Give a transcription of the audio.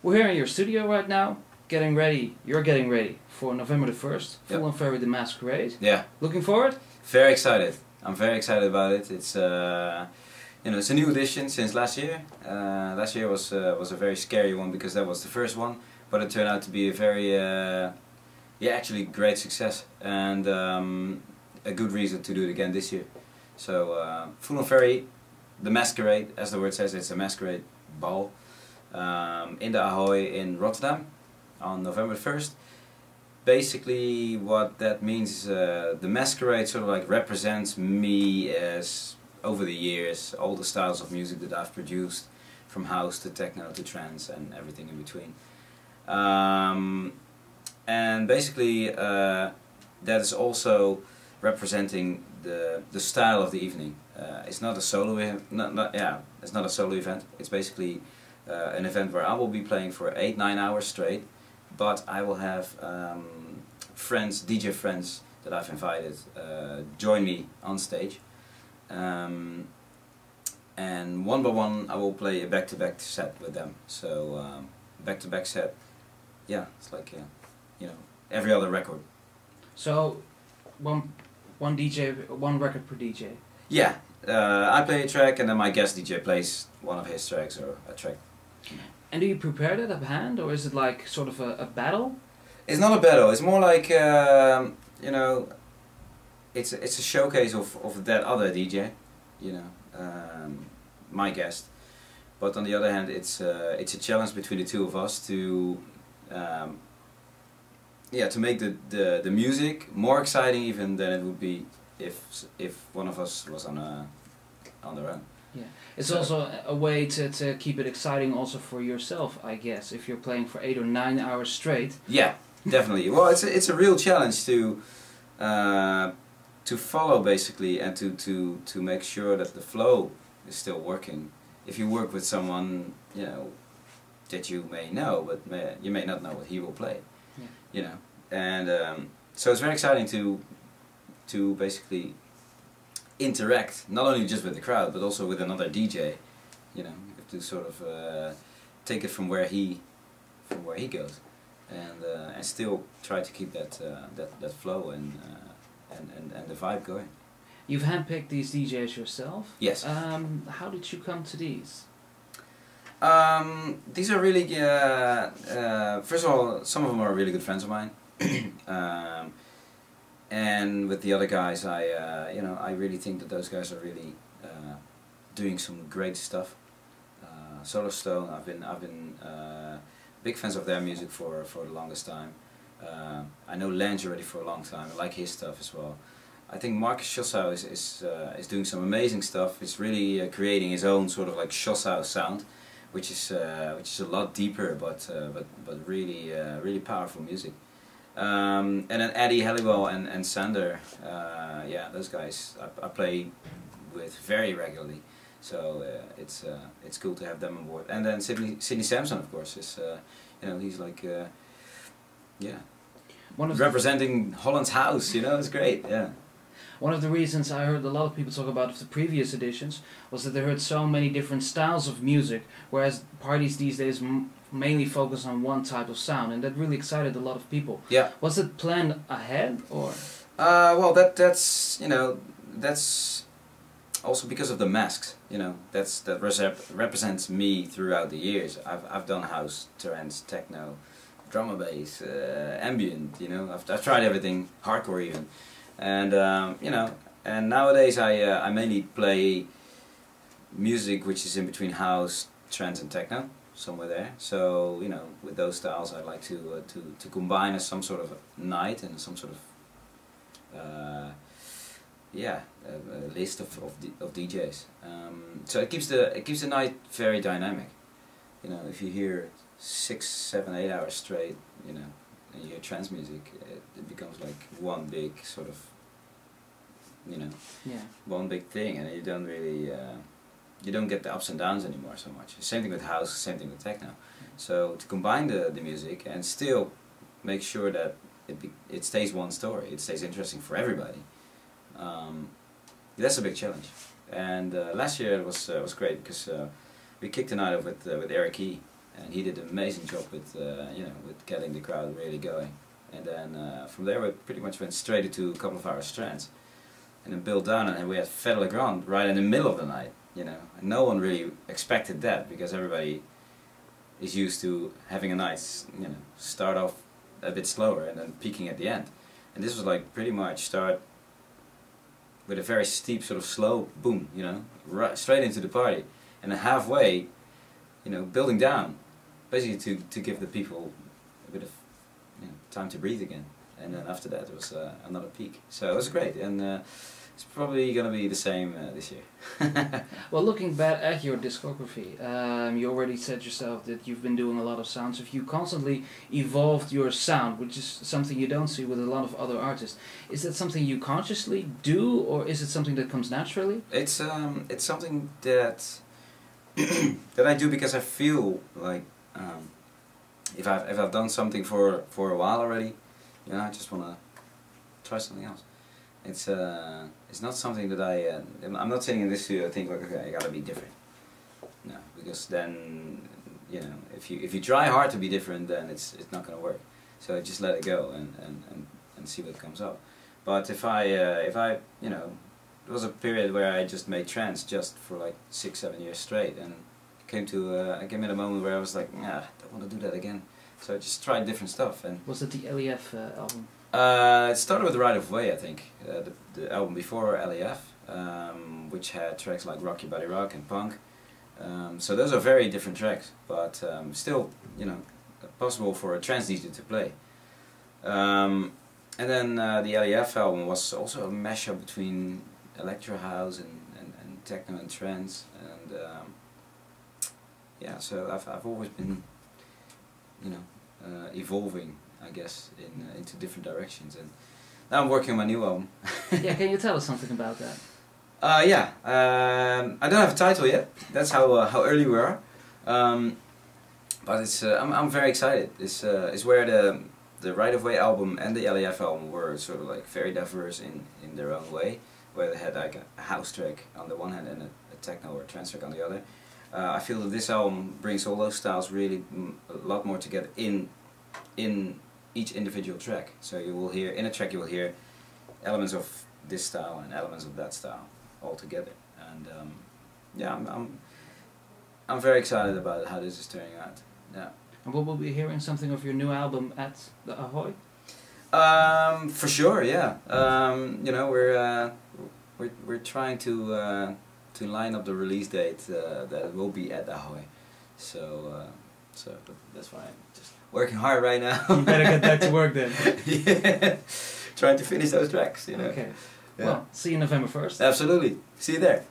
We're here in your studio right now, getting ready. You're getting ready for November the 1st, full On Ferry The Masquerade. Yeah. Looking forward? Very excited. I'm very excited about it. It's it's a new edition since last year. Last year was a very scary one because that was the first one, but it turned out to be a very actually great success and a good reason to do it again this year. So full On Ferry The Masquerade, as the word says, it's a masquerade ball in the Ahoy in Rotterdam on November 1st. Basically what that means is the masquerade sort of like represents me as, over the years, all the styles of music that I've produced, from house to techno to trance and everything in between. And basically that is also representing the style of the evening. It's not a solo it's not a solo event. It's basically an event where I will be playing for 8-9 hours straight, but I will have DJ friends that I've invited join me on stage, and one by one I will play a back-to-back set with them. So back-to-back set, yeah, it's like every other record. So one DJ, one record per DJ. Yeah, I play a track and then my guest DJ plays one of his tracks or a track. And do you prepare that up hand, or is it like sort of a battle? It's not a battle. It's more like it's a showcase of that other DJ, my guest. But on the other hand, it's a challenge between the two of us to to make the music more exciting even than it would be if one of us was on their own. Yeah, it's also a way to keep it exciting also for yourself, I guess, if you're playing for 8 or 9 hours straight. Yeah, definitely. Well, it's a real challenge to follow basically, and to make sure that the flow is still working. If you work with someone that you may know, but you may not know what he will play. Yeah. And so it's very exciting to basically interact not only just with the crowd but also with another DJ. You have to sort of take it from where he goes, and still try to keep that flow and the vibe going. You've handpicked these DJs yourself. Yes. How did you come to these? These are really first of all, some of them are really good friends of mine. And with the other guys, I really think that those guys are really doing some great stuff. Solar Stone, I've been big fans of their music for the longest time. I know Lange already for a long time. I like his stuff as well. I think Marcus Schossau is doing some amazing stuff. He's really creating his own sort of like Schossau sound, which is a lot deeper, but really really powerful music. And then Eddie Halliwell and Sander, yeah, those guys I play with very regularly, so it's cool to have them on board. And then Sidney Sampson, of course, is he's like representing Holland's house. It's great. Yeah. One of the reasons I heard a lot of people talk about the previous editions was that they heard so many different styles of music, whereas parties these days mainly focus on one type of sound, and that really excited a lot of people. Yeah. Was it planned ahead, or? Well, that's also because of the masks. That represents me throughout the years. I've done house, trance, techno, drum and bass, ambient. I've tried everything, hardcore even. And and nowadays I mainly play music which is in between house, trance and techno, somewhere there. So with those styles I like to combine as some sort of night and some sort of a list of DJs. So it keeps the night very dynamic. If you hear 6, 7, 8 hours straight, and you hear trance music, it becomes like one big sort of, one big thing, and you don't really, you don't get the ups and downs anymore so much. Same thing with house, same thing with techno. So to combine the music and still make sure that it stays one story, it stays interesting for everybody, that's a big challenge. And last year it was great because we kicked the night off with Eric E. and he did an amazing job with with getting the crowd really going. And then from there we pretty much went straight into a couple of our strands, and then built down, and we had Fête Le Grand right in the middle of the night. And no one really expected that, because everybody is used to having a nice start off a bit slower and then peaking at the end. And this was like pretty much start with a very steep sort of slow boom, right straight into the party, and then halfway, building down, basically to give the people a bit of time to breathe again. And then after that it was another peak. So it was great, and it's probably going to be the same this year. Well, looking back at your discography, you already said yourself that you've been doing a lot of sounds. If you constantly evolved your sound, which is something you don't see with a lot of other artists, is that something you consciously do, or is it something that comes naturally? It's something that that I do because I feel like if I've done something for a while already, I just want to try something else. It's not something that I'm not sitting in this studio and think like, okay, I gotta be different. No, because then if you try hard to be different, then it's not gonna work. So I just let it go and see what comes up. But if I there was a period where I just made trance just for like 6-7 years straight, and I came in a moment where I was like, nah, I don't want to do that again. So I just tried different stuff. And was it the LEF album? It started with Right of Way, I think, the album before LEF, which had tracks like Rock Your Body Rock and Punk. So those are very different tracks, but still, possible for a trance DJ to play. And then the LEF album was also a mashup between electro house and techno and trance, and yeah, so I've always been, evolving, I guess, into different directions, and now I'm working on my new album. Yeah, can you tell us something about that? Yeah, I don't have a title yet. That's how early we are, but it's I'm very excited. It's where the Right of Way album and the LEF album were sort of like very diverse in their own way, where they had like a house track on the one hand and a techno or trance track on the other. I feel that this album brings all those styles really a lot more together in each individual track. So you will hear, in a track you will hear elements of this style and elements of that style all together. And yeah, I'm very excited about how this is turning out. Yeah. And will we be hearing something of your new album at the Ahoy? For sure, yeah. We're trying to line up the release date that will be at Ahoy. So that's why I'm just working hard right now. You better get back to work then. Yeah, trying to finish those tracks. Okay. Yeah. Well, see you November 1st. Absolutely. See you there.